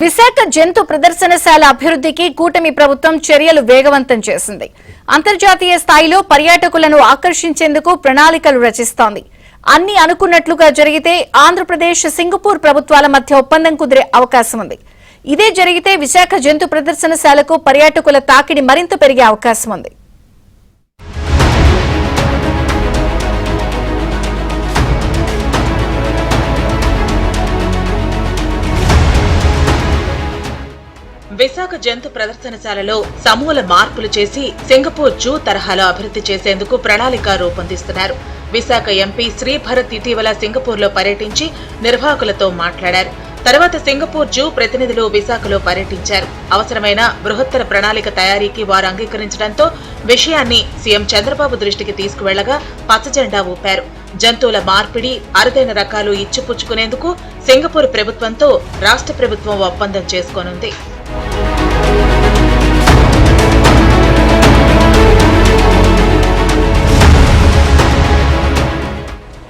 విశాఖ జంతు ప్రదర్శనశాల అభివృద్ధికి కూటమి ప్రభుత్వం చర్యలు వేగవంతం చేసింది. అంతర్జాతీయ స్థాయిలో పర్యాటకులను ఆకర్షించేందుకు ప్రణాళికలు రచిస్తోంది. అన్ని అనుకున్నట్లుగా జరిగితే ఆంధ్రప్రదేశ్, సింగపూర్ ప్రభుత్వాల మధ్య ఒప్పందం కుదిరే అవకాశం ఉంది. ఇదే జరిగితే విశాఖ జంతు ప్రదర్శనశాలకు పర్యాటకుల తాకిడి మరింత పెరిగే అవకాశం ఉంది. విశాఖ జంతు ప్రదర్శనశాలలో సమూల మార్పులు చేసి సింగపూర్ జూ తరహాలో అభివృద్ధి చేసేందుకు ప్రణాళిక రూపొందిస్తున్నారు. విశాఖ ఎంపీ శ్రీభరత్ ఇటీవల సింగపూర్లో పర్యటించి నిర్వాహకులతో మాట్లాడారు. తర్వాత సింగపూర్ జూ ప్రతినిధులు విశాఖలో పర్యటించారు. అవసరమైన బృహత్తర ప్రణాళిక తయారీకి వారు అంగీకరించడంతో విషయాన్ని సీఎం చంద్రబాబు దృష్టికి తీసుకువెళ్లగా పచ్చజెండా ఊపారు. జంతువుల మార్పిడి, అరుదైన రకాలు ఇచ్చిపుచ్చుకునేందుకు సింగపూర్ ప్రభుత్వంతో రాష్ట్ర ప్రభుత్వం ఒప్పందం చేసుకోనుంది.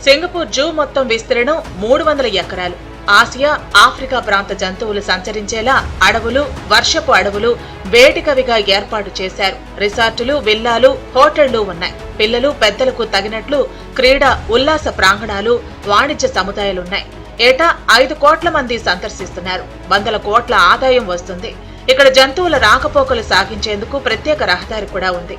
సింగపూర్ జూ మొత్తం విస్తీర్ణం 300 ఎకరాలు. ఆసియా, ఆఫ్రికా ప్రాంత జంతువులు సంచరించేలా అడవులు, వర్షపు అడవులు వేదికవిగా ఏర్పాటు చేశారు. రిసార్టులు, విల్లాలు, హోటళ్లు ఉన్నాయి. పిల్లలు, పెద్దలకు తగినట్లు క్రీడా, ఉల్లాస ప్రాంగణాలు, వాణిజ్య సముదాయాలున్నాయి. ఏటా 5 కోట్ల మంది సందర్శిస్తున్నారు. 100 కోట్ల ఆదాయం వస్తుంది. ఇక్కడ జంతువుల రాకపోకలు సాగించేందుకు ప్రత్యేక రహదారి కూడా ఉంది.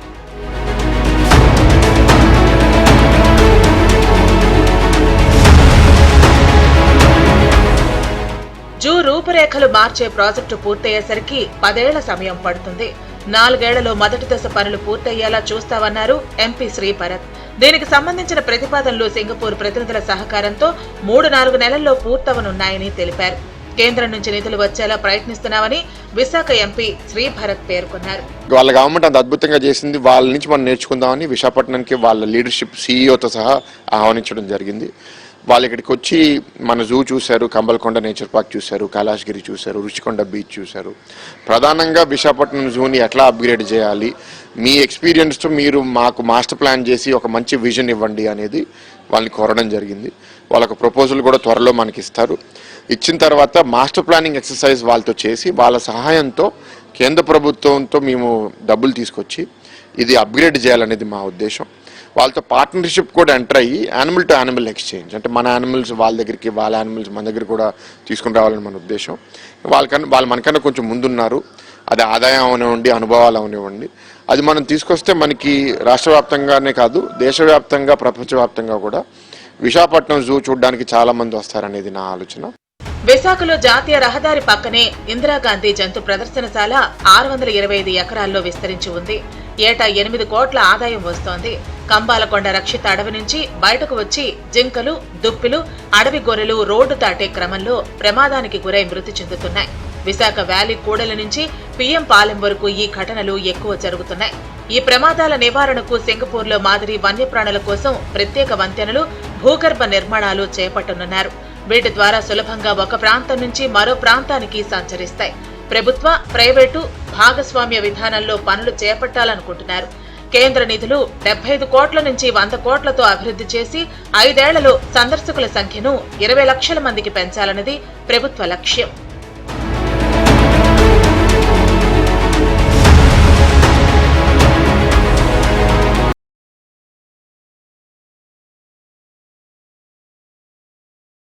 జూ రూపురేఖలు మార్చే ప్రాజెక్టు పూర్తయ్యేసరికి 10 ఏళ్ల సమయం పడుతుంది. 4 ఏళ్లలో మొదటి దశ పనులు పూర్తయ్యేలా చూస్తామన్నారు ఎంపీ శ్రీభరత్. దీనికి సంబంధించిన ప్రతిపాదనలు సింగపూర్ ప్రతినిధుల సహకారంతో 3-4 నెలల్లో పూర్తవనున్నాయని తెలిపారు. కేంద్రం నుంచి నిధులు వచ్చేలా ప్రయత్నిస్తున్నామని విశాఖ ఎంపీ శ్రీభరత్ పేర్కొన్నారు. వాళ్ళ గవర్నమెంట్ అంత అద్భుతంగా చేసింది. వాళ్ళ నుంచి మనం నేర్చుకుందామని విశాఖపట్నానికి వాళ్ళ లీడర్షిప్, సీఈఓతో సహా ఆహ్వానించడం జరిగింది. వాళ్ళు ఇక్కడికి వచ్చి మన జూ చూశారు, కంబల్కొండ నేచర్ పార్క్ చూశారు, కైలాసగిరి చూశారు, రుషికొండ బీచ్ చూశారు. ప్రధానంగా విశాఖపట్నం జూని ఎట్లా అప్గ్రేడ్ చేయాలి, మీ ఎక్స్పీరియన్స్తో మీరు మాకు మాస్టర్ ప్లాన్ చేసి ఒక మంచి విజన్ ఇవ్వండి అనేది వాళ్ళని కోరడం జరిగింది. వాళ్ళకు ప్రపోజల్ కూడా త్వరలో మనకి ఇస్తారు. ఇచ్చిన తర్వాత మాస్టర్ ప్లానింగ్ ఎక్సర్సైజ్ వాళ్ళతో చేసి వాళ్ళ సహాయంతో కేంద్ర ప్రభుత్వంతో మేము డబ్బులు తీసుకొచ్చి ఇది అప్గ్రేడ్ చేయాలనేది మా ఉద్దేశం. వాళ్ళతో పార్ట్నర్షిప్ కూడా ఎంటర్ అయ్యి యానిమల్ టు యానిమల్ ఎక్స్చేంజ్, అంటే మన యానిమల్స్ వాళ్ళ దగ్గరికి, వాళ్ళ యానిమల్స్ మన దగ్గర కూడా తీసుకుని రావాలని మన ఉద్దేశం. వాళ్ళు మనకన్నా కొంచెం ముందున్నారు. అది ఆదాయం అవనివ్వండి, అనుభవాలు అవనివ్వండి, అది మనం తీసుకొస్తే మనకి రాష్ట్ర వ్యాప్తంగానే కాదు, దేశవ్యాప్తంగా, ప్రపంచవ్యాప్తంగా కూడా విశాఖపట్నం జూ చూడడానికి చాలా మంది వస్తారనేది నా ఆలోచన. విశాఖలో జాతీయ రహదారి పక్కనే ఇందిరాగాంధీ జంతు ప్రదర్శనశాల 625 ఎకరాల్లో విస్తరించి ఉంది. ఏటా 8 కోట్ల ఆదాయం వస్తోంది. కంబాలకొండ రక్షిత అడవి నుంచి బయటకు వచ్చి జింకలు, దుప్పిలు, అడవి గొర్రెలు రోడ్డు దాటే క్రమంలో ప్రమాదానికి గురై మృతి చెందుతున్నాయి. విశాఖ వ్యాలీ కూడలి నుంచి పిఎం పాలెం వరకు ఈ ఘటనలు ఎక్కువ జరుగుతున్నాయి. ఈ ప్రమాదాల నివారణకు సింగపూర్లో మాదిరి వన్యప్రాణుల కోసం ప్రత్యేక వంతెనలు, భూగర్భ నిర్మాణాలు చేపట్టనున్నారు. వీటి ద్వారా సులభంగా ఒక ప్రాంతం నుంచి మరో ప్రాంతానికి సంచరిస్తాయి. ప్రభుత్వ, ప్రైవేటు భాగస్వామ్య విధానంలో పనులు చేపట్టాలనుకుంటున్నారు. కేంద్ర నిధులు 75 కోట్ల నుంచి 100 కోట్లతో అభివృద్ధి చేసి 5 ఏళ్లలో సందర్శకుల సంఖ్యను 20 లక్షల మందికి పెంచాలన్నది ప్రభుత్వ లక్ష్యం.